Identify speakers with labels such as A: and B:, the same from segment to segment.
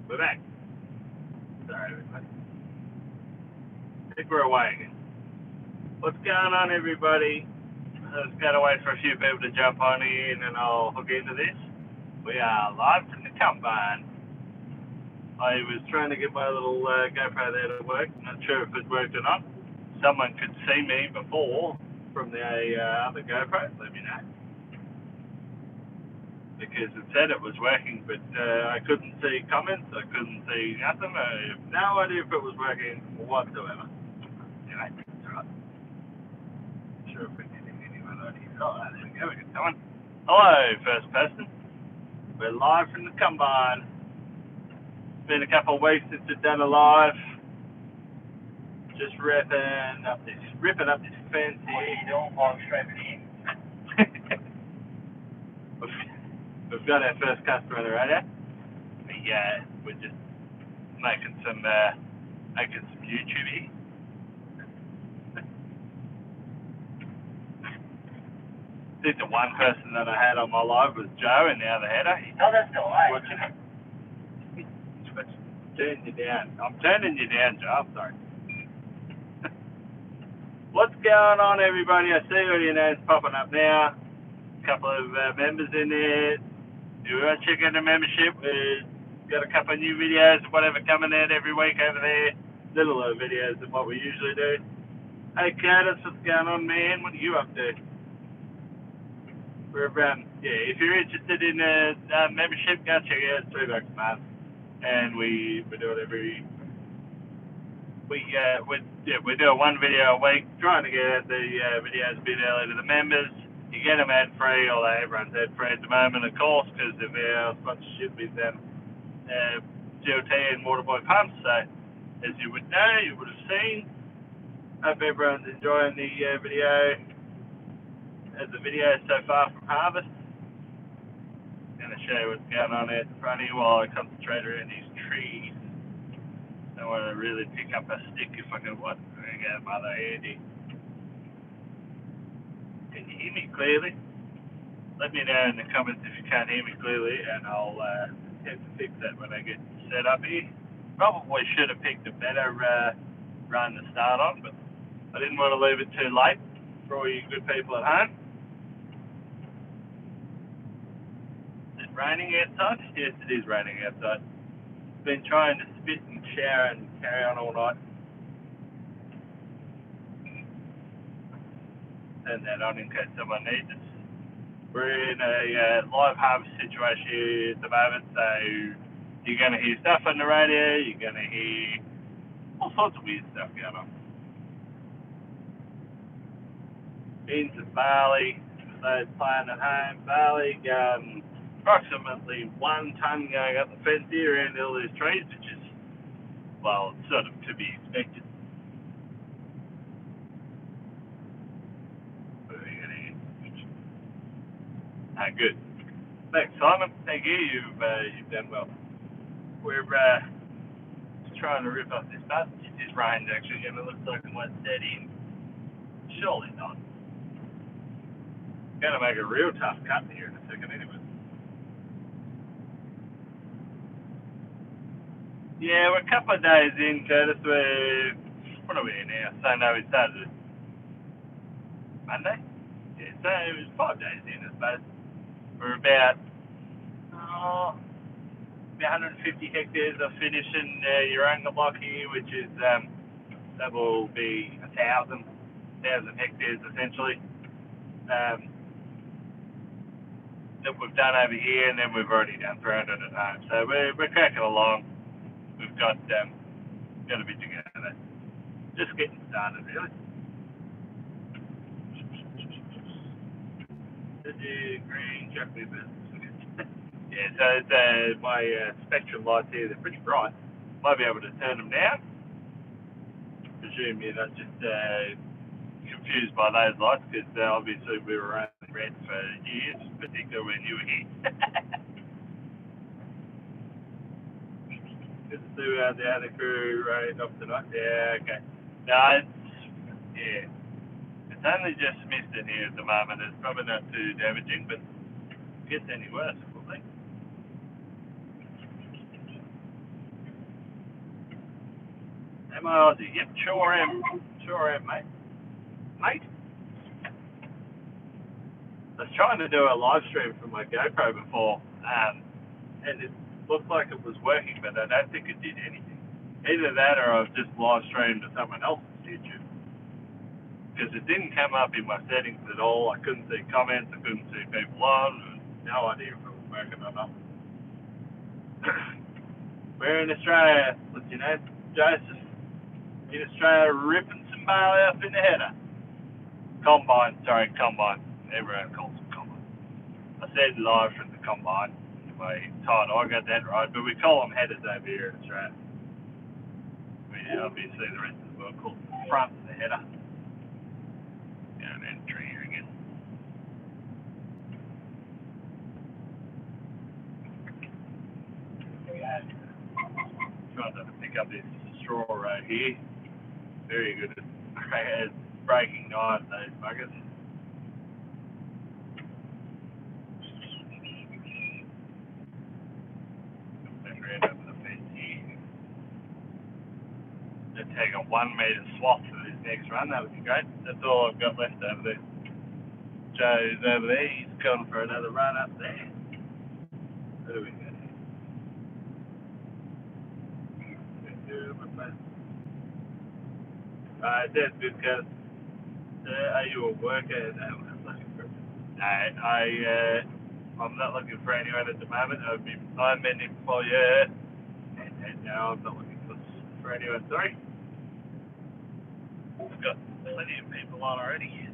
A: We're back. Sorry, everybody. I think we're away again. What's going on, everybody? I just got to wait for a few people to jump on in and I'll hook into this. We are live from the combine. I was trying to get my little GoPro there to work. Not sure if it worked or not. Someone could see me before from the other GoPro. Let me know. Because it said it was working, but I couldn't see comments. I couldn't see nothing. I have no idea if it was working whatsoever. Anyway, it's alright. Not sure if we're getting anyone on here. Oh, there we go. We got someone. Hello, first person. We're live from the combine. It's been a couple of weeks since we've done a live. Just ripping up this fence here.
B: What are you doing while I'm streaming in?
A: We've got our first customer on the radio. We're just making some YouTube here. I think the one person that I had on my live was Joe, and now the header.
B: Oh, that's still right.
A: Watching it. Turning you down. I'm turning you down, Joe. I'm sorry. What's going on, everybody? I see all your names popping up now. A couple of members in there. If you want to check out the membership, we've got a couple of new videos and whatever coming out every week over there. Little videos than what we usually do. Hey, Curtis, what's going on, man? What are you up to? We're if you're interested in a membership, go check it out. It's $3 a month, and we do it every. We do one video a week, trying to get the videos a bit early to the members. You get them ad free, although everyone's ad free at the moment, of course, because of our sponsorship with GLT and Waterboy Pumps. So, as you would know, you would have seen. Hope everyone's enjoying the video. The video so far from harvest. Going to show you what's going on out in front of you while I concentrate around these trees. Don't want to really pick up a stick if I can. There we go, Mother Andy. Can you hear me clearly? Let me know in the comments if you can't hear me clearly, and I'll attempt to fix that when I get set up here. Probably should have picked a better run to start on, but I didn't want to leave it too late for all you good people at home. Is it raining outside? Yes, it is raining outside. Been trying to spit and shower and carry on all night. Turn that on in case someone needs it. We're in a live harvest situation here at the moment, so you're going to hear stuff on the radio, you're going to hear all sorts of weird stuff going on. Beans and barley, for those playing at home, barley, approximately 1 tonne going up the fence here around all these trees, which is, well, sort of to be expected. Good. Thanks, Simon. Thank you. You've done well. We're just trying to rip up this bus. It is rained actually, and it looks like it won't set in. Surely not. Going to make a real tough cut here in a second, anyway. Yeah, we're a couple of days in, Curtis. What are we in now? So no, we started Monday. Yeah, so it was 5 days in, I suppose. We're about 150 hectares of finishing Urunga block here, which is that will be 1,000 hectares essentially. That we've done over here, and then we've already done 300 at home. So we're cracking along. We've got a bit to go. Just getting started, really. Green chocolate bits. Yeah, so it's, my spectrum lights here, they're pretty bright. Might be able to turn them down. Presume you're not just confused by those lights, because obviously we were running red for years, particularly when you were here. Good to see the other crew running off tonight. Yeah, okay. No, it's only just missed in here at the moment. It's probably not too damaging, but it gets any worse, will it? Am I Aussie? Yep, sure am. Sure am, mate. Mate? I was trying to do a live stream from my GoPro before, and it looked like it was working, but I don't think it did anything. Either that or I've just live streamed to someone else's YouTube. Because it didn't come up in my settings at all. I couldn't see comments, I couldn't see people on, no idea if it was working or not. We're in Australia, but you know, Joseph in Australia ripping some barley up in the header. Combine. Everyone calls it combine. I said live from the combine in my title. I got that right, but we call them headers over here in Australia. Obviously the rest of the world calls the front of the header. And then tree here again. Trying to pick up this straw right here. Very good at breaking knives, those buggers. Then right over the fence here. Just take a 1 metre swath for this next run, that would be great. That's all I've got left over there. Joe's over there, he's gone for another run up there. What do we got here? That's good, cuz. Are you a worker? No, I'm looking for. I'm not looking for anyone at the moment. I'm an employer, and no, I'm not looking for anyone. Sorry. We've got plenty of people on already.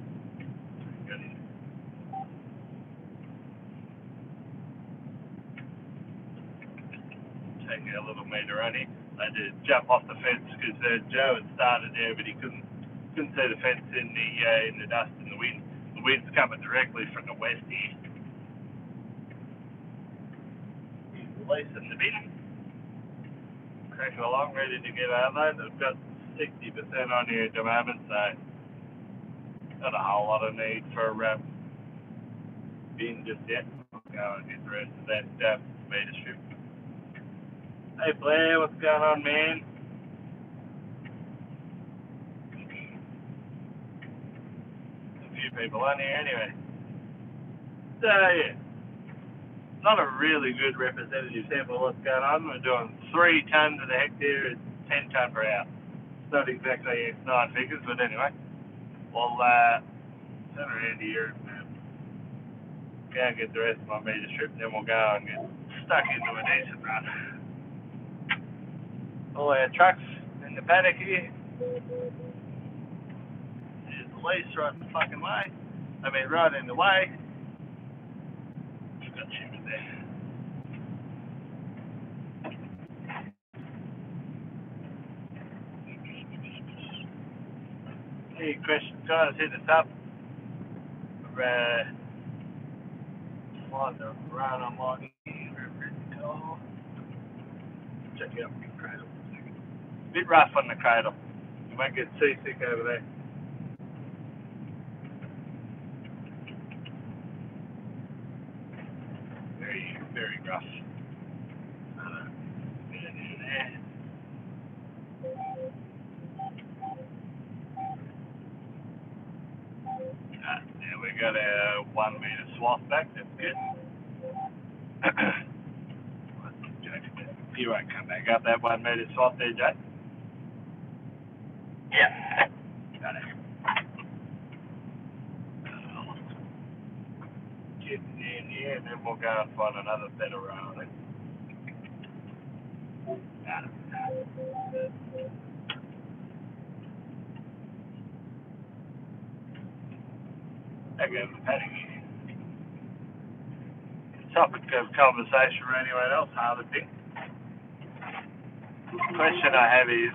A: Taking a little meter running. I had to jump off the fence because Joe had started there, but he couldn't see the fence in the dust and the wind. The wind's coming directly from the west here. He's releasing the bin. Cracking along, ready to get Adelaide. I've got 60% on here at the moment, so not a whole lot of need for bin just yet. I'll go and get the rest of that meter strip. Hey Blair, what's going on, man? A few people on here anyway. So yeah, not a really good representative sample of what's going on. We're doing 3 tonnes of the hectare at 10 tonne per hour. It's not exactly 9 figures, but anyway. We'll turn around here and go and get the rest of my meter strip, and then we'll go and get stuck into a decent run. All our trucks in the paddock here. There's the lease right in the fucking way. Right in the way. Got shit in there. Any questions, guys? Hit us up. We're on the run on logging. Check out the cradle. Bit rough on the cradle. You might get seasick over there. Very, very rough. Bit in there. Now we got a 1 metre swath back. That's good. You won't come back up that 1 metre swath there, Jay. Yeah. Got it. Getting in here, and then we'll go and find another better row. Got it. Okay, the paddock here. Topic of conversation for anyone else, harvesting. The question I have is,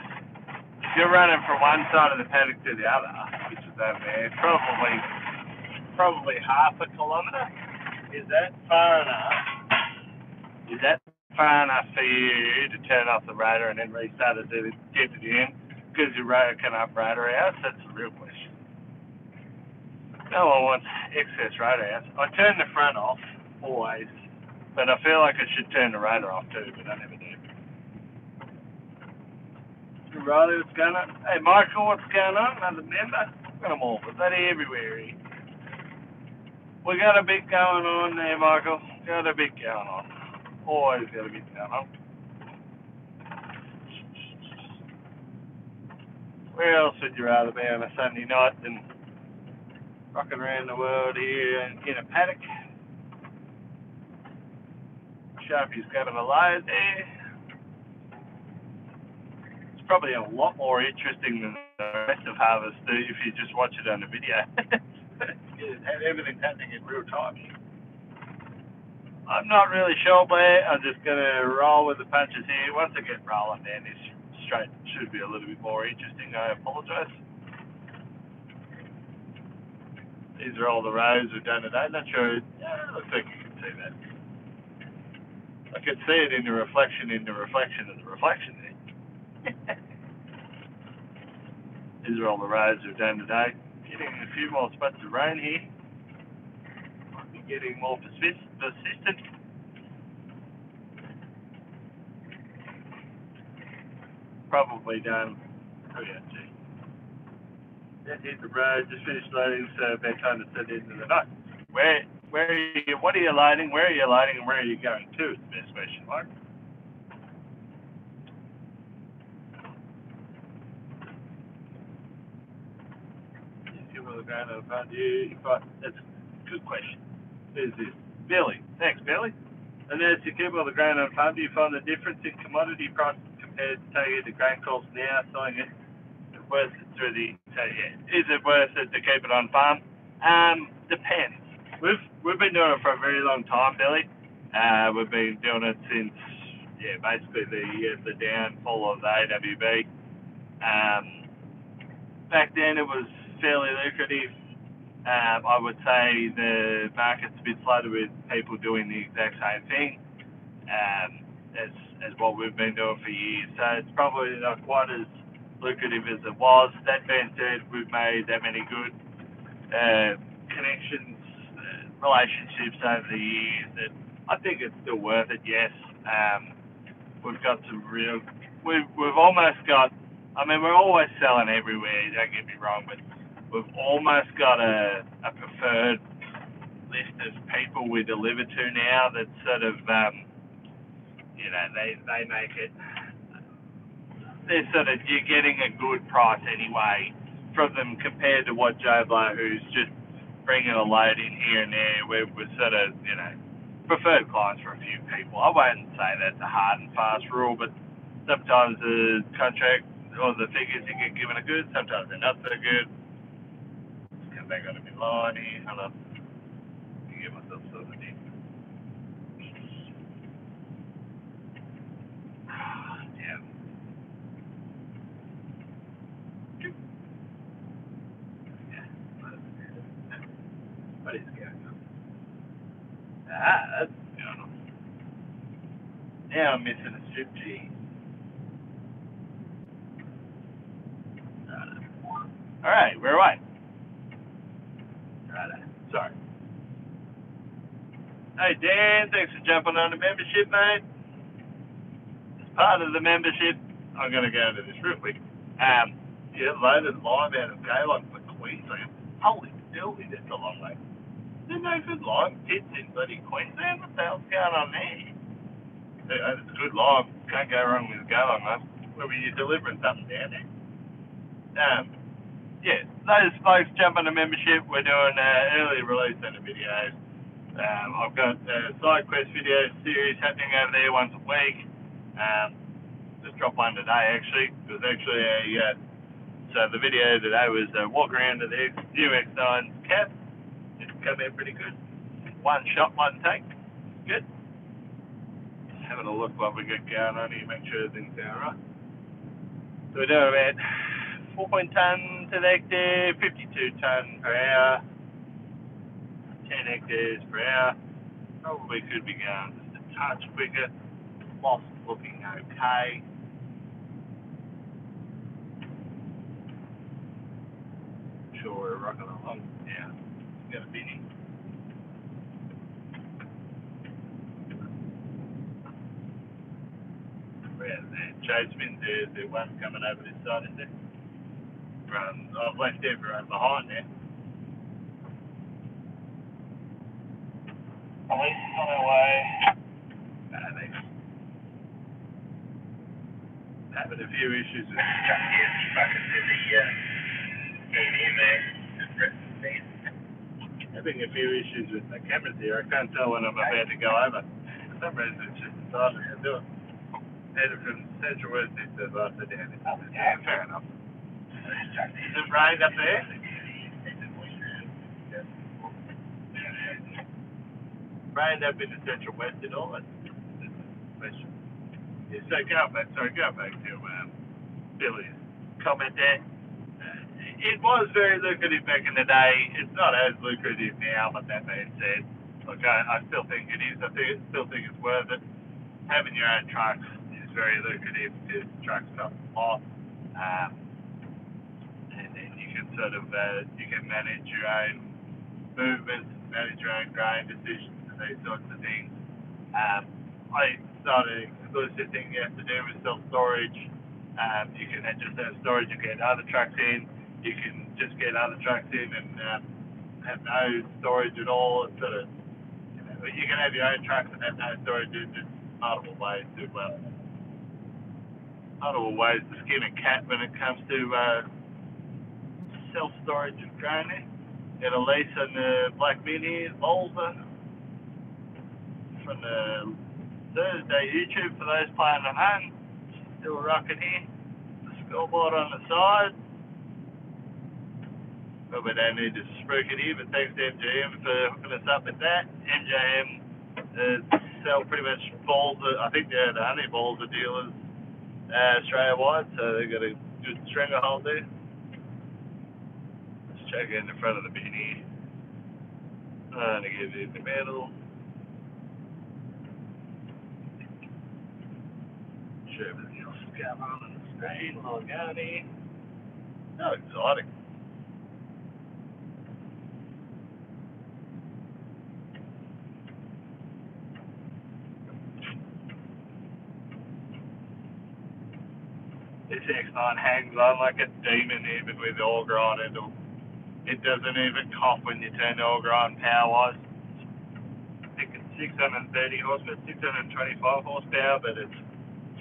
A: if you're running from one side of the paddock to the other, which is over there, probably half a kilometre, is that far enough? Is that far enough for you to turn off the rotor and then restart it to get to the end? Because your rotor can up rotor hours? That's the real question. No one wants excess rotor hours. I turn the front off, always, but I feel like I should turn the rotor off too, but I never do. Riley, what's going on? Hey, Michael, what's going on? Another member? Got them all. Bloody everywhere here. We got a bit going on there, Michael. Got a bit going on. Always got a bit going on. Where else would you rather be on a Sunday night than rocking around the world here in a paddock? Sharpie's grabbing a load there. It's probably a lot more interesting than the rest of Harvest if you just watch it on the video. Everything's happening in real time here. I'm not really sure, Blair. I'm just going to roll with the punches here. Once I get rolling down this straight, should be a little bit more interesting. I apologise. These are all the rows we've done today. Not sure. Yeah, looks like you can see that. I could see it in the reflection of the reflection there. These are all the roads we've done today. Getting a few more spots of rain here. Might be getting more persistent. Probably done. Oh yeah, gee. That hit the road, just finished loading, so about time to set into the night. Where are you, what are you loading, where are you loading, and where are you going to? It's the best question, Mark. That's a good question. There's this. Billy. Thanks, Billy. And as you keep all the grain on farm, do you find the difference in commodity prices compared to, say, the grain calls now, selling it worth it through the, so yeah, is it worth it to keep it on farm? Depends. We've been doing it for a very long time, Billy. We've been doing it since, yeah, basically the downfall of the AWB. Back then it was fairly lucrative. I would say the market's a bit flooded with people doing the exact same thing as what we've been doing for years. So it's probably not quite as lucrative as it was. That being said, we've made that many good connections, relationships over the years that I think it's still worth it, yes. We've got some real, we've almost got, I mean, we're always selling everywhere, don't get me wrong, but we've almost got a preferred list of people we deliver to now that sort of, you know, they make it, they're sort of, you're getting a good price anyway from them compared to what Joe Blow, who's just bringing a load in here and there, we're sort of, you know, preferred clients for a few people. I won't say that's a hard and fast rule, but sometimes the contract or the figures you get given are good, sometimes they're not so good. Let's come back on a bit line here. Hold on. Let me get myself sorted in. Yeah. What is going on? That's going on. Now I'm missing a strip G. Alright, we're away. Right, sorry. Hey Dan, thanks for jumping on the membership, mate. As part of the membership, I'm going to go into this real quick. Yeah, loaded lime out of Gaylon for Queensland. Holy dooly, that's a long way. There's no good lime pits in bloody Queensland. What the hell's going on there? It's good lime. Can't go wrong with Gaylon, mate. Where were you delivering something down there? Yeah, those folks jump on the membership. We're doing early release on the videos. I've got a side quest video series happening over there once a week. Just dropped one today actually. It was actually so the video today was a walk around to the new X9 cab. It's come out pretty good. One shot, one take. Good. Just having a look what we got going on here, make sure everything's going right. So we're doing about 4 tonne to the hectare, 52 tonne per hour, 10 hectares per hour. Probably could be going just a touch quicker. Loss looking okay. Sure we're rocking along now. Got a binny. where the tradesmen, the one coming over this side, is there? I've left everyone behind there.
B: Police is on their way.
A: They're having a few issues with having a few issues with the cameras here. I can't tell when I'm about to go over. For some reason, it's just decided to do it. Headed from Central West into Barca down. Yeah, fair enough. Is it rained up there? Rained up in the Central West at all? That's the question. Yeah, so go back to Billy's comment there. It was very lucrative back in the day. It's not as lucrative now, but that being said, look, I still think it is. I still think it's worth it. Having your own trucks is very lucrative because trucks cost a lot. And then you can sort of, you can manage your own movements, manage your own grain decisions and these sorts of things. It's not an exclusive thing you have to do with self-storage. You can just have storage and get other trucks in. You can just get other trucks in and have no storage at all. It's sort of, you can have your own trucks and have no storage. There's multiple ways to skin a cat when it comes to self-storage and grain. Got a lease on the Black Mini Volvo from the Thursday YouTube for those playing at home. Still rocking here. The scoreboard on the side. Probably don't need to spruik it here, but thanks to MJM for hooking us up with that. MJM sell pretty much balls. I think they're the only balls of dealers Australia-wide, so they've got a good stranglehold there. Let's check in the front of the bin here. And to give it the metal. Show everything else is going on the screen. Log out here. So exciting. This X9 hangs on like a demon even with the auger on it. It doesn't even cough when you turn the auger on power-wise. I think it's 630 horsepower, 625 horsepower, but it's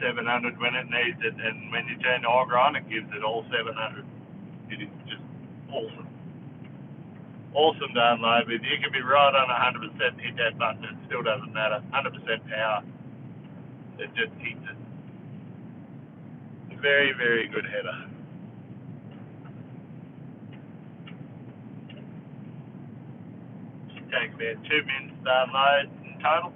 A: 700 when it needs it, and when you turn the auger on, it gives it all 700. It is just awesome. Awesome to unload with. You can be right on 100%, hit that button, it still doesn't matter. 100% power, it just keeps it. Very, very good header. Takes about 2 minutes to unload in total.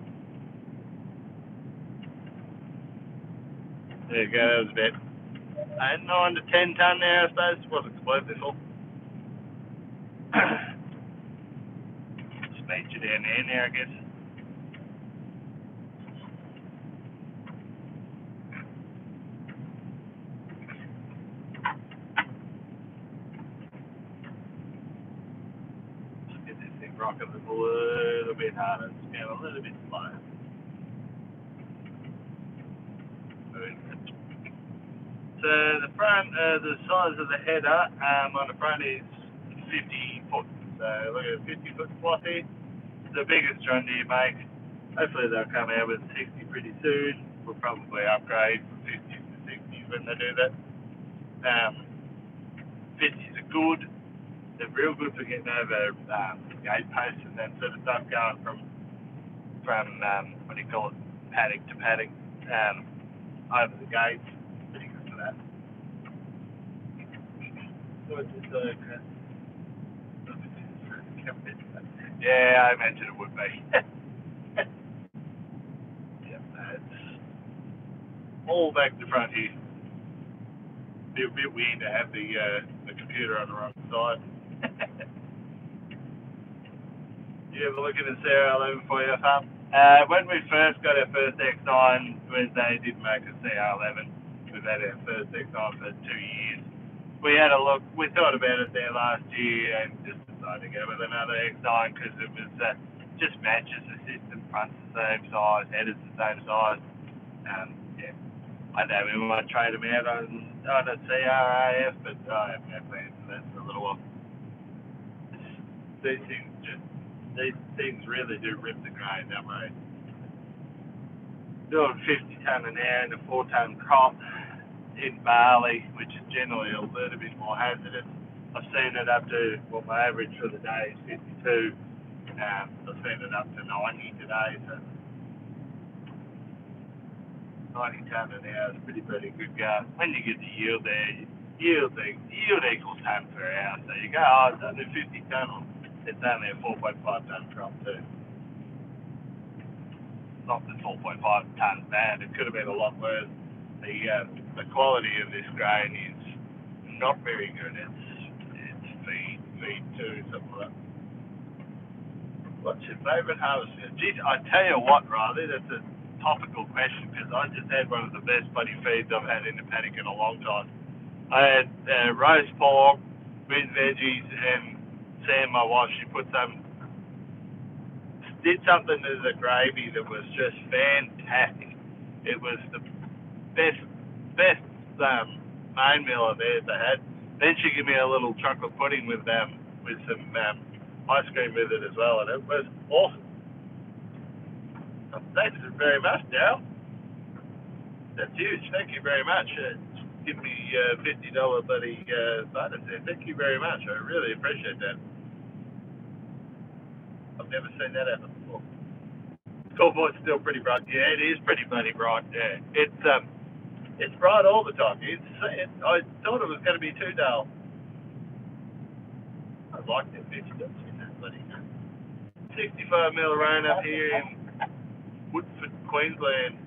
A: There you go, that was about 9 to 10 tonne there, I suppose. It was explosive. Just meet you down there now, I guess. Rock it a little bit harder, it's been a little bit slow. So the front, the size of the header on the front is 50 foot. So look at 50 foot slot here. It's the biggest John Deere make. Hopefully they'll come out with 60 pretty soon. We'll probably upgrade from 50s to 60s when they do that. 50s are good. They're real good for getting over gate posts and that sort of stuff, going from what do you call it, paddock to paddock, over the gates. Pretty good for that. Yeah, I imagine it would be. Yep, that's all back to front here. Be a bit weird to have the computer on the wrong side. You ever look at a CR11 for you, Hub? When we first got our first X9, they didn't make a CR11. We've had our first X9 for 2 years. We had a look, we thought about it there last year and just decided to go with another X9 because it was just matches the system, front's the same size, header's the same size. Yeah. I know we might trade them out on a CRAF, but I have no plans for that for a little while. These things really do rip the grain, don't they? Doing 50 tonne an hour in a 4 tonne crop in barley, which is generally a little bit more hazardous. I've seen it up to, well, my average for the day is 52. I've seen it up to 90 today, so 90 tonne an hour is pretty good go. When you get the yield there, yield equals tonne per hour. So you go, oh, it's only 50 tonne, it's only a 4.5 tonne crop too. Not that 4.5 tonnes bad, it could have been a lot worse. The quality of this grain is not very good. It's feed too, something like that. What's your favourite harvest? Geez, I tell you what, Riley, that's a topical question because I just had one of the best bloody feeds I've had in the paddock in a long time. I had roast pork with veggies, and Sam, my wife, she did something to the gravy that was just fantastic. It was the best main meal I've ever had. Then she gave me a little chocolate pudding with some ice cream with it as well, and it was awesome. Thanks very much, Dal. That's huge. Thank you very much. Give me $50 bloody bonus there. Thank you very much. I really appreciate that. I've never seen that happen before. Scoreboard's still pretty bright. Yeah, it is pretty bloody bright. Yeah, it's bright all the time. I thought it was going to be too dull. I like that bitch. Don't see that bloody 65 mil rain up here in Woodford, Queensland.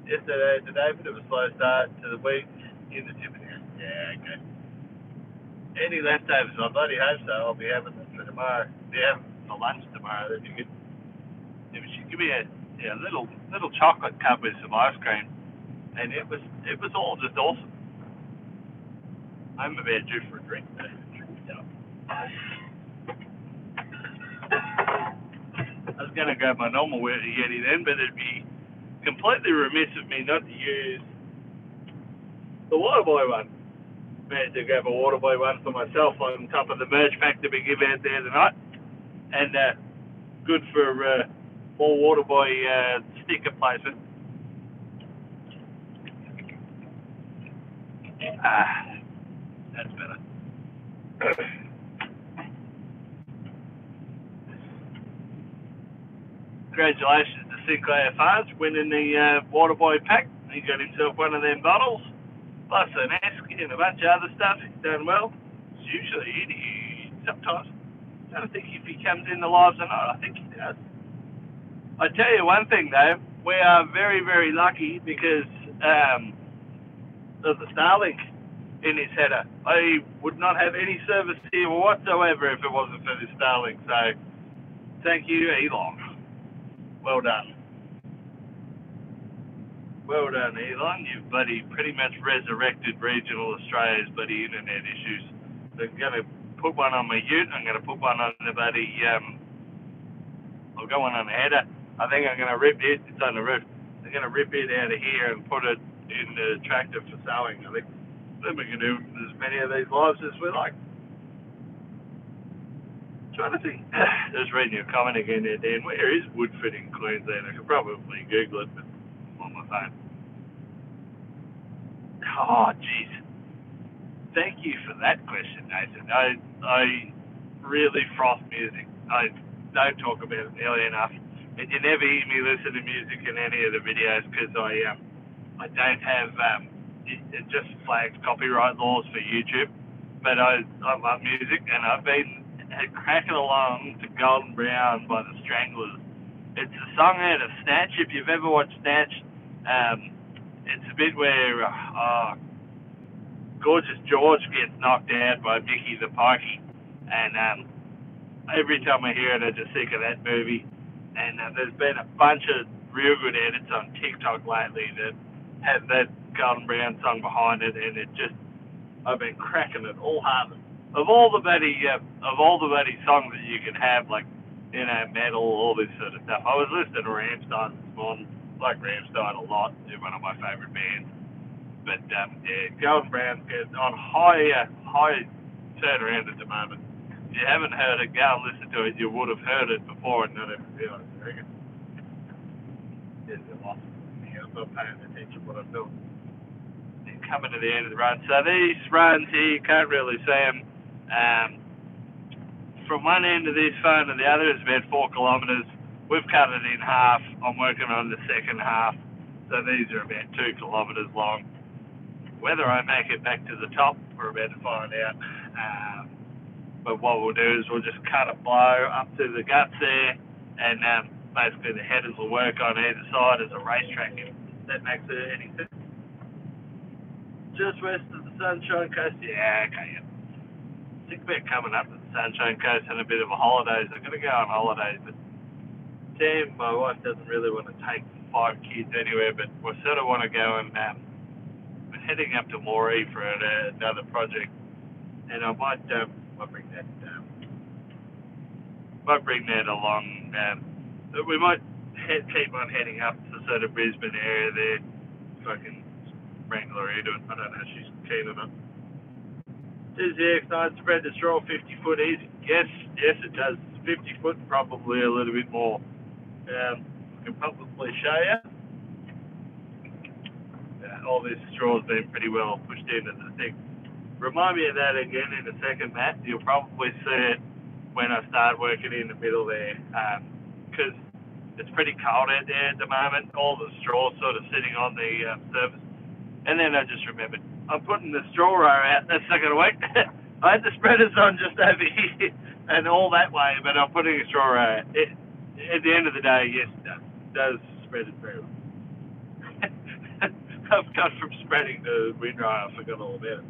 A: Yesterday, today, but it was a slow start to the week in the Tiffany. Yeah, okay. Any leftovers? I bloody hope so. I'll be having them for tomorrow. Be having for lunch tomorrow. That'd be good. If she give me a little chocolate cup with some ice cream, and it was all just awesome. I'm about due for a drink though. I was going to grab my normal Yeti then, but it'd be completely remiss of me not to use the Waterboy one. Managed to grab a Waterboy one for myself on top of the merch pack that we give out there tonight, and good for more Waterboy sticker placement. That's better. Congratulations to Sinclair Farms winning the Waterboy pack. He got himself one of them bottles, plus an esky and a bunch of other stuff. He's done well. It's usually sometimes. I don't think if he comes in the lives or not. I think he does. I tell you one thing though, we are very, very lucky because of the Starlink in his header. I would not have any service here whatsoever if it wasn't for this Starlink. So thank you, Elon. Well done. Well done, Elon. You've pretty much resurrected regional Australia's bloody internet issues. I'm going to put one on my ute. I'm going to put one on the I'll go one on the header. I think I'm going to rip it. It's on the roof. I'm going to rip it out of here and put it in the tractor for sowing. I think then we can do as many of these lives as we like. Trying to think. Just reading your comment again there, Dan. Where is Woodford in Queensland? I could probably Google it, but I'm on my phone. Oh, jeez. Thank you for that question, Nathan. I really froth music. I don't talk about it nearly enough. And you never hear me listen to music in any of the videos because I don't have it just flags copyright laws for YouTube. But I love music, and I've been cracking along to Golden Brown by the Stranglers. It's a song out of Snatch. If you've ever watched Snatch, it's a bit where Gorgeous George gets knocked out by Mickey the Pikey, and every time I hear it, I just think of that movie. And there's been a bunch of real good edits on TikTok lately that have that Golden Brown song behind it, and I've been cracking it all hard. Of all the bloody songs that you can have, like, you know, metal, all this sort of stuff. I was listening to Rammstein this morning. Like Rammstein a lot. They're one of my favourite bands. But yeah, Golden Brown's good on high turnaround at the moment. If you haven't heard it, go and listen to it. You would have heard it before and not even realised. I reckon. It's lost me. I'm not paying attention to what I'm doing. And coming to the end of the run. So these runs here, you can't really see them. From one end of this phone to the other is about 4 kilometres. We've cut it in half. I'm working on the second half. So these are about 2 kilometres long. Whether I make it back to the top, we're about to find out. But what we'll do is we'll just cut a blow up to the guts there, and basically the headers will work on either side as a racetrack, if that makes any sense. Just west of the Sunshine Coast, yeah, okay, yeah. Think about coming up to the Sunshine Coast and a bit of a holidays. I'm going to go on holidays, but Sam, my wife, doesn't really want to take 5 kids anywhere, but we sort of want to go and we're heading up to Moree for another project, and I might bring that along. We might keep on heading up to sort of Brisbane area there, if I can wrangle her into it. I don't know if she's keen or not. Does the X9 spread the straw 50 foot easy? Yes, it does. 50 foot, probably a little bit more. I can probably show you. All this straw's been pretty well pushed into the thing. Remind me of that again in a second, Matt. You'll probably see it when I start working in the middle there, because it's pretty cold out there at the moment. All the straw's sort of sitting on the surface. And then I just remembered, I'm putting the straw row out. That's not going to work. I had the spreaders on just over here and all that way, but I'm putting a straw row out. At the end of the day, yes, it does spread it very well. I've gone from spreading to windrow. I forgot all about it.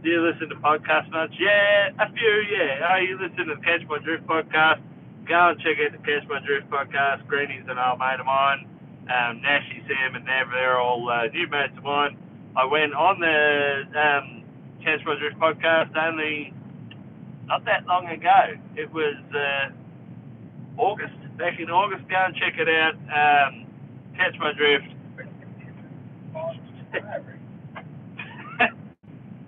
A: Do you listen to podcasts much? Yeah, a few, yeah. Oh, you listen to the Catch My Drift podcast? Go and check out the Catch My Drift podcast. Greeny's an old mate of mine. Nashy, Sam, and Nav, they're all new mates of mine. I went on the Catch My Drift podcast only not that long ago. It was August, back in August. Go and check it out. Catch My Drift.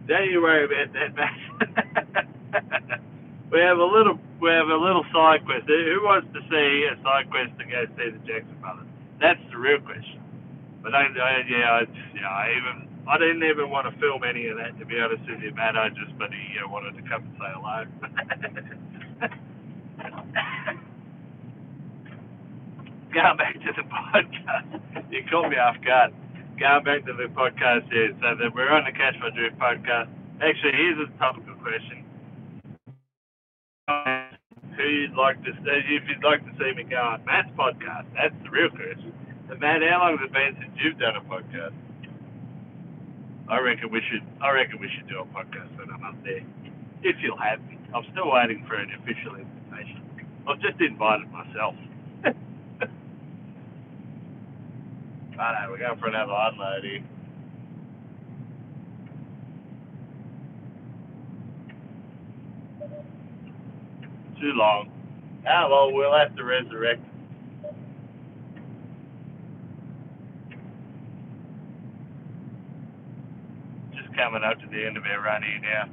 A: Don't you worry about that, Matt. we have a little side quest. Who wants to see a side quest to go see the Jackson Brothers? That's the real question. But I didn't even want to film any of that, to be honest with you, Matt. I just wanted to come and say hello. Going back to the podcast, you caught me off guard. Going back to the podcast here, so that we're on the Catch My Drift podcast. Actually, here's a topical question. If you'd like to see me go on Matt's podcast, that's the real question. And Matt, how long has it been since you've done a podcast? I reckon we should do a podcast when I'm up there, if you'll have me. I'm still waiting for an official invitation. I've just invited myself. Righto, we're going for another unload here. Too long. Ah, well, we'll have to resurrect. Just coming up to the end of our run here now.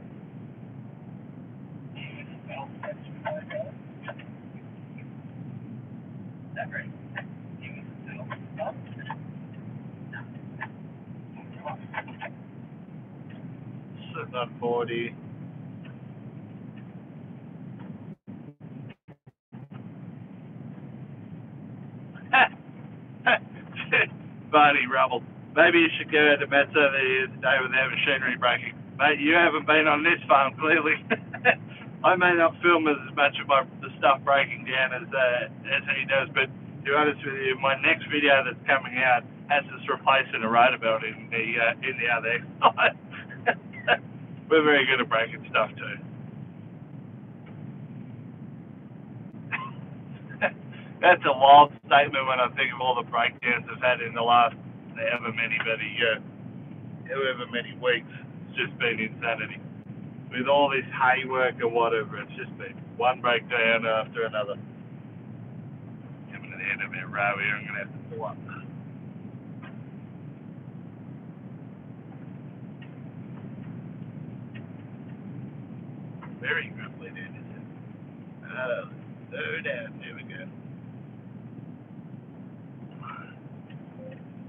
A: Sitting on 40. Barney Rubble. Maybe you should go out to Matt's over here today without machinery breaking. Mate, you haven't been on this farm, clearly. I may not film as much of the stuff breaking down as he does, but to be honest with you, my next video that's coming out has us replacing a rotor belt in the other exercise. We're very good at breaking stuff too. That's a wild statement when I think of all the breakdowns I've had in the last however many weeks. It's just been insanity. With all this hay work or whatever, it's just been one breakdown after another. Coming to the end of our row here, I'm going to have to pull up. very grumpy down this. Slow down. There we go.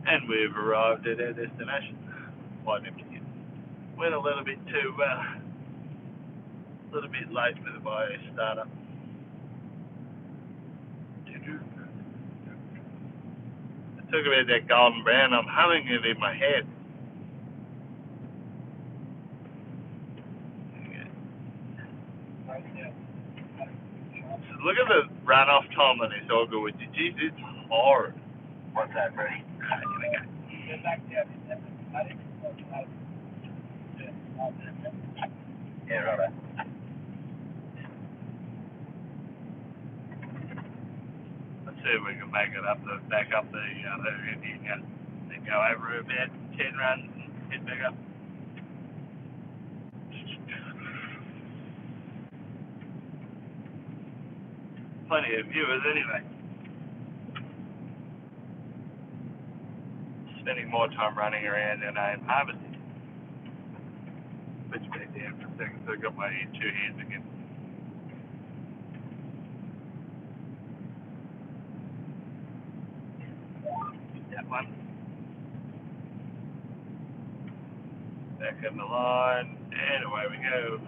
A: And we've arrived at our destination. Quite empty. Went a little bit late with my startup. I took about that golden brown. I'm humming it in my head. So look at the runoff time on this auger with you. Jeez, it's hard.
B: What's that, Freddie?
A: Here we go.
B: Yeah, right.
A: Let's see if we can make it back up the other Indian, then go over about 10 runs and head back up. Plenty of viewers anyway. Spending more time running around than I am harvesting. Let's back down for a second so I got my two hands again. That one. Back in the line, and away we go.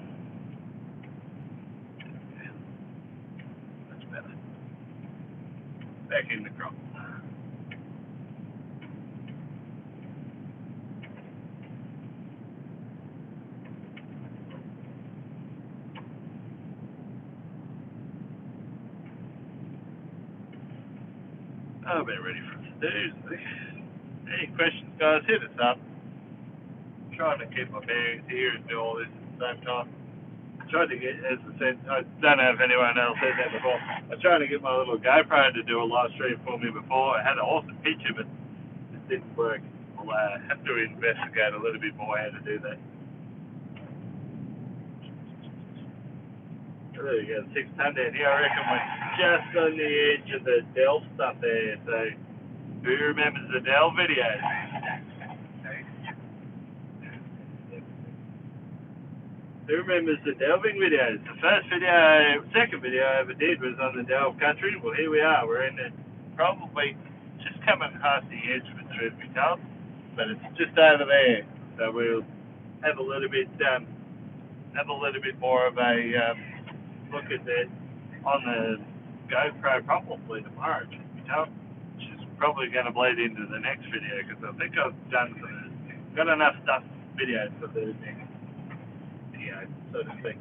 A: That's better. Back in the crop. I'll be ready for Tuesday. Any questions, guys? Hit us up. I'm trying to keep my bearings here and do all this at the same time. I tried to get, as I said, I don't know if anyone else said that before. I tried to get my little GoPro to do a live stream for me before. I had an awesome picture, but it didn't work. I'll have to investigate a little bit more how to do that. There you go, 6 ton down here. I reckon we're just on the edge of the Dell stuff there. So, who remembers the Dell videos? Who remembers the delving videos? The second video I ever did was on the Delve country. Well, here we are. We're in it, probably just coming past the edge of it, truth be told. But it's just over there. So we'll have a little bit more of a look at that on the GoPro probably tomorrow, truth be told. Which is probably going to bleed into the next video because I think I've got enough stuff videos for the next video, so to speak.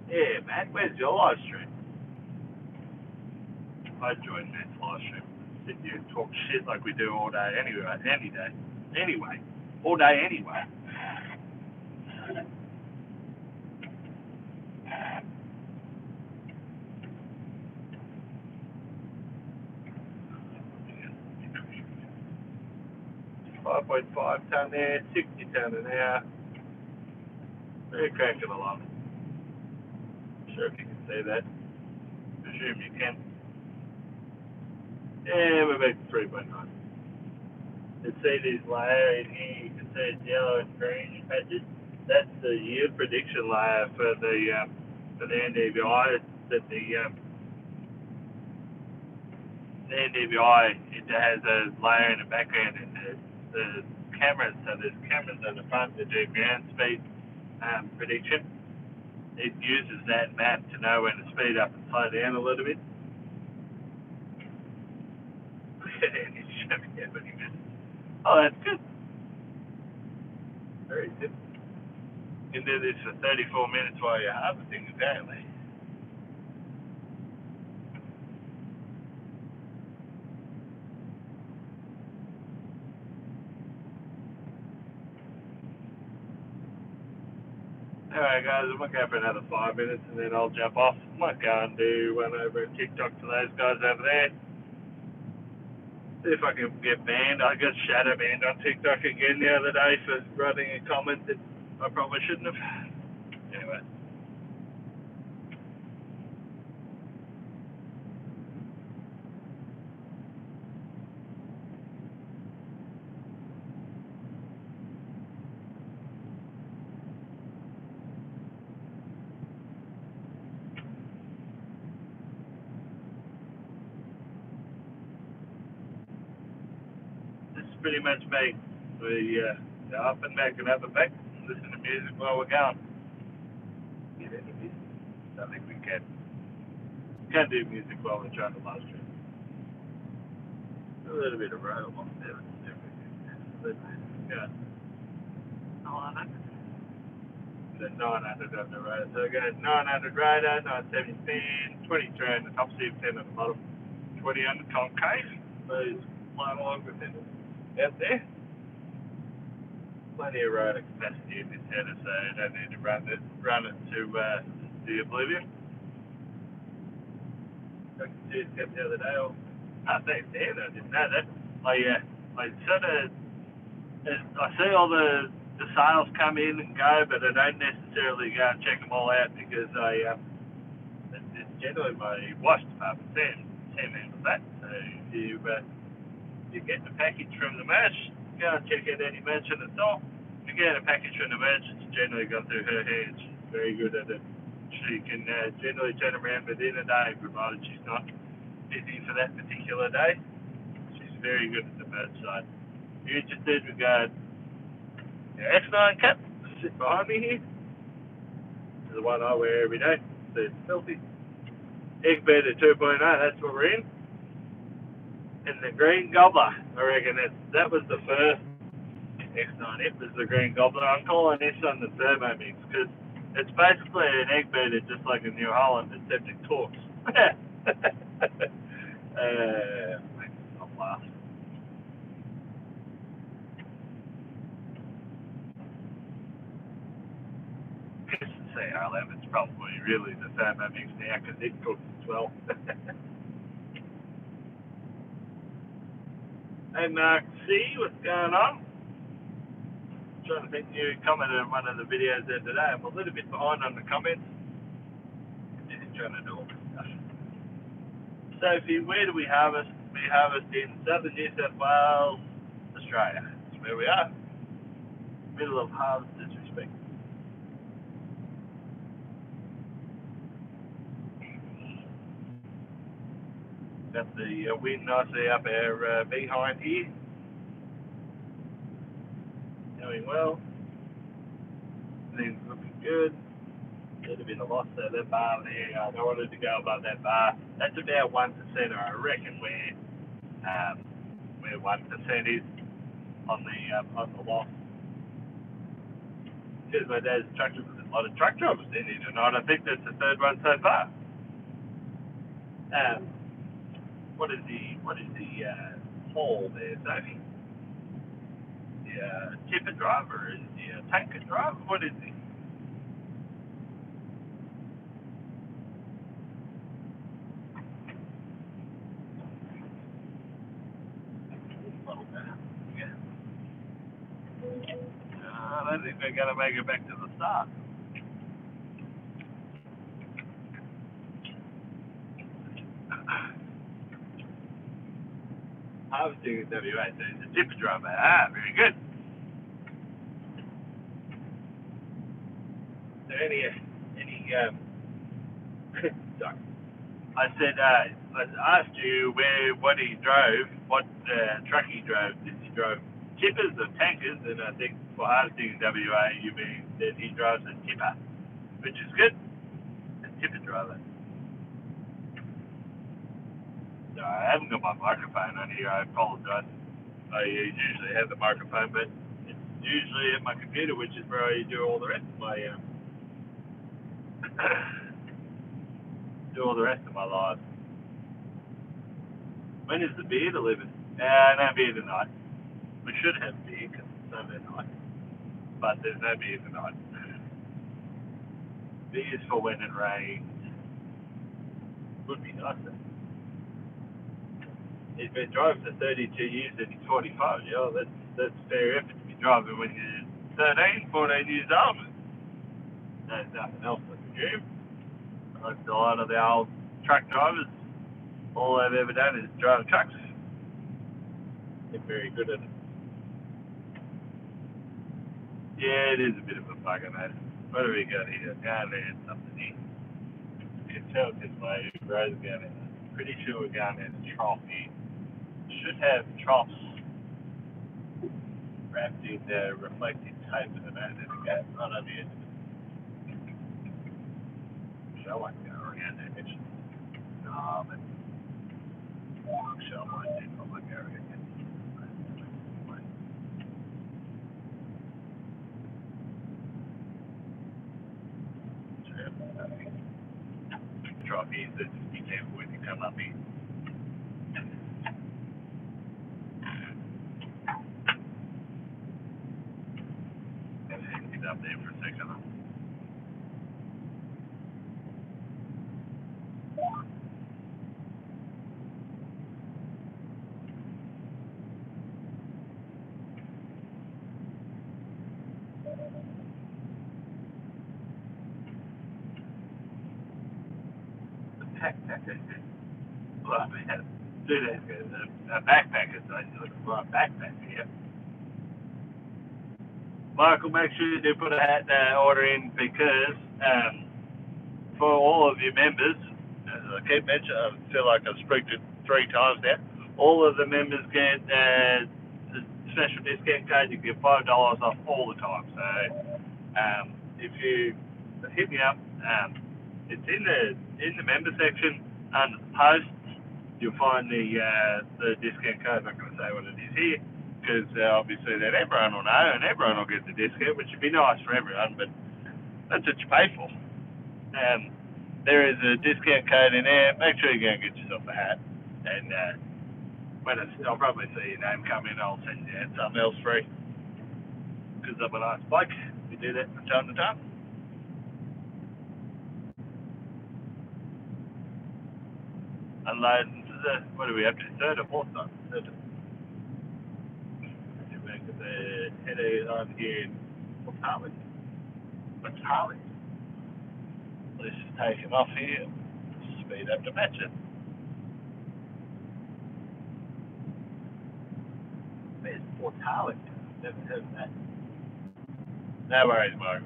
A: Yeah, Matt, where's your live stream? I joined Matt's live stream. Sit here and talk shit like we do all day anyway, any day. Anyway. All day anyway. $5.5 ton there, 60 ton an hour. They're cracking along. Sure if you can see that. Presume you can. Yeah, we're back to 3.9. You can see this layer in here, you can see it's yellow and green patches. That's the yield prediction layer for the NDVI. That the NDVI, it has a layer in the background and the cameras, so there's cameras on the front that do ground speed prediction. It uses that map to know when to speed up and slow down a little bit. Oh, that's good. Very good. You can do this for 34 minutes while you're harvesting, apparently. Alright guys, I might go for another 5 minutes and then I'll jump off. I might go and do one over at TikTok to those guys over there. See if I can get banned. I got shadow banned on TikTok again the other day for writing a comment that I probably shouldn't have. Anyway. pretty much me. We up and back and up and back, listen to music while we're going. Get any music? I think we can. Can do music while we're trying to live stream. A little bit of road along there. A little bit. Yeah. 900. The 900 on the road. So we got 900 radar, 970 spin, 23 on the top, 10 on the bottom, 20 on the concave. Those flying along with it out there. Plenty of rotor capacity in this header, so you don't need to run it to the oblivion. I can see it kept the other day. I think I didn't know that. I sort of, I see all the sales come in and go, but I don't necessarily go and check them all out because it's generally my wife's department, Sam handles that. So you get the package from the merch, go and check out any merch in the store. If you get a package from the merch, it's generally gone through her hands. She's very good at it. She can generally turn around within a day, provided she's not busy for that particular day. She's very good at the merch side. If you're interested, we've got X9 cap, sit behind me here. This is the one I wear every day. So it's filthy. Eggbed at 2.0, that's what we're in. And the Green Gobbler, I reckon that was the first X9F, was the Green Gobbler. I'm calling this on the Turbo Mix because it's basically an Eggbed just like a New Holland, except it talks. Makes myself laugh. CR11's probably really the Turbo Mix now because it cooks as well. Hey Mark C, what's going on? I'm trying to think you commented on one of the videos there today. I'm a little bit behind on the comments. Just trying to do all this stuff. Sophie, where do we harvest? We harvest in southern New South Wales, Australia. That's where we are. Middle of harvest disrespect. Got the wind nicely up our behind here. Doing well. Things looking good. A little bit of loss there. That bar there, I don't want it to go above that bar. That's about 1%, I reckon, where 1% is on the loss. Because my dad's truck, there's a lot of truck drivers in here tonight. I think that's the third one so far. What is the haul there, Sophie? The tipper driver, is the tanker driver? What is he? Yeah. I don't think we're going to make it back to the start. Harvesting in WA, so he's a tipper driver. Very good. So any sorry. I said, I asked you what he drove, what truck he drove. Did he drove tippers or tankers? And I think for harvesting in WA, you mean that he drives a tipper, which is good. A tipper driver. No, I haven't got my microphone on here. I apologize. I usually have the microphone, but it's usually at my computer, which is where I do all the rest of my life. When is the beer delivered? No beer tonight. We should have beer because it's Sunday night, but there's no beer tonight. Beer's for when it rains. Would be nicer. He's been driving for 32 years and he's 45. Yeah, that's fair effort to be driving when you're 13, 14 years old. There's nothing else I can do. Like a lot of the old truck drivers, all they've ever done is drive trucks. They're very good at it. Yeah, it is a bit of a bugger, mate. What have we got here? Down there, something here. You can tell this way, road's going in. Pretty sure we're going in a trough here. Should have troughs wrapped in reflective tape at the moment. Okay, not on the edge. So I won't go around that edge. No, but so I won't do. I won't go around that. Drop in, so just be careful when you come up here. He's up there for a second. Backpacker. Well, man, dude, a backpacker, so you're looking for a backpacker, yeah. Michael, make sure you do put a hat order in because for all of your members, as I keep mentioning, I feel like I've spoken it 3 times now, all of the members get the special discount code. You get $5 off all the time. So if you hit me up, it's in the member section under the posts. You'll find the discount code. I'm not going to say what it is here because obviously then everyone will know and everyone will get the discount, which would be nice for everyone, but that's what you pay for. There is a discount code in there. Make sure you go and get yourself a hat, and I'll probably see your name come in, I'll send you out something else free because I'm a nice bloke. We do that from time to time. Unloading to the, what are we up to, 3rd or 4th time? 3rd. Back at the header on here in Port Harley. Let's just take him off here. Speed up to match it. Where's Port Harley? Never heard of that. No worries, Mark.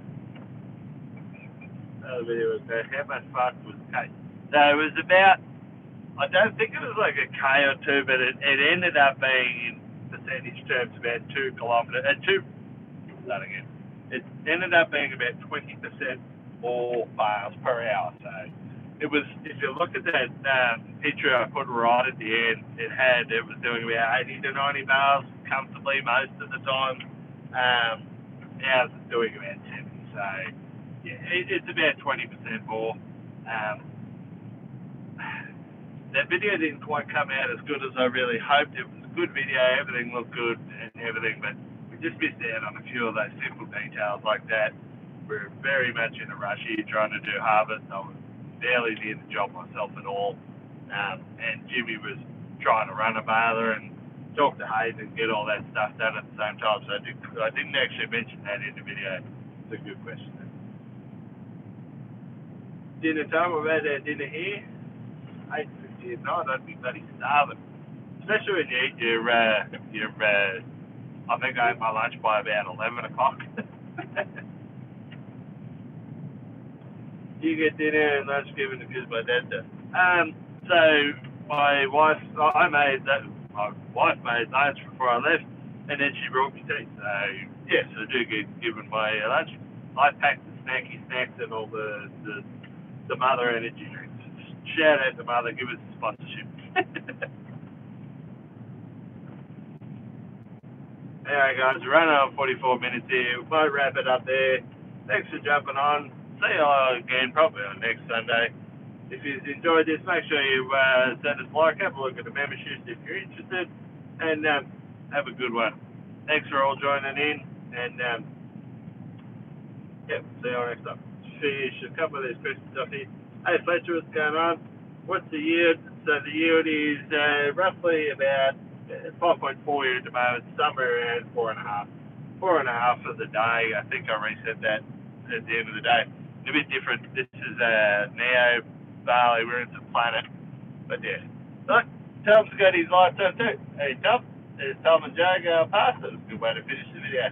A: Another video was about how much fast was K. So it was about, I don't think it was like a K or 2, but it ended up being in percentage terms about 2 kilometres. It ended up being about 20% more miles per hour. So it was, if you look at that picture I put right at the end, it was doing about 80 to 90 miles comfortably most of the time. Ours is doing about 70. So yeah, it's about 20% more. That video didn't quite come out as good as I really hoped. It was a good video, everything looked good and everything, but we just missed out on a few of those simple details like that. We're very much in a rush here trying to do harvest. I was barely near the job myself at all. And Jimmy was trying to run a baler and talk to Hayes and get all that stuff done at the same time. So I didn't actually mention that in the video. It's a good question. Dinner time, we've had our dinner here. 8:50 at night, I'd be bloody starving. Especially when you eat your I think I ate my lunch by about 11 o'clock. You get dinner and lunch given because my dad does. So my wife made lunch before I left, and then she brought me tea. So yes, I do get given my lunch. I pack the snacky snacks and all the Mother energy drinks. Shout out to Mother, give us a sponsorship. Anyway, guys, we're running on 44 minutes here. We might wrap it up there. Thanks for jumping on. See you all again, probably on next Sunday. If you've enjoyed this, make sure you send us a like, have a look at the memberships if you're interested, and have a good one. Thanks for all joining in, and see you all next time. Finish a couple of these questions off here. Hey, Fletcher, what's going on? What's the yield? So the yield is roughly about 5.4 here at the moment, somewhere around 4.5. 4.5 for the day. I think I reset that at the end of the day. A bit different. This is Neo Barley. We're into Planet. But yeah. Look, Tom's got his lights on too. Hey, Tom. There's Tom and Joe going past. That's a good way to finish the video.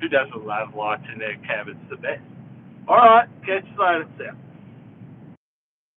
A: Who doesn't love lights in their cabins the best? Alright, catch you later. See ya.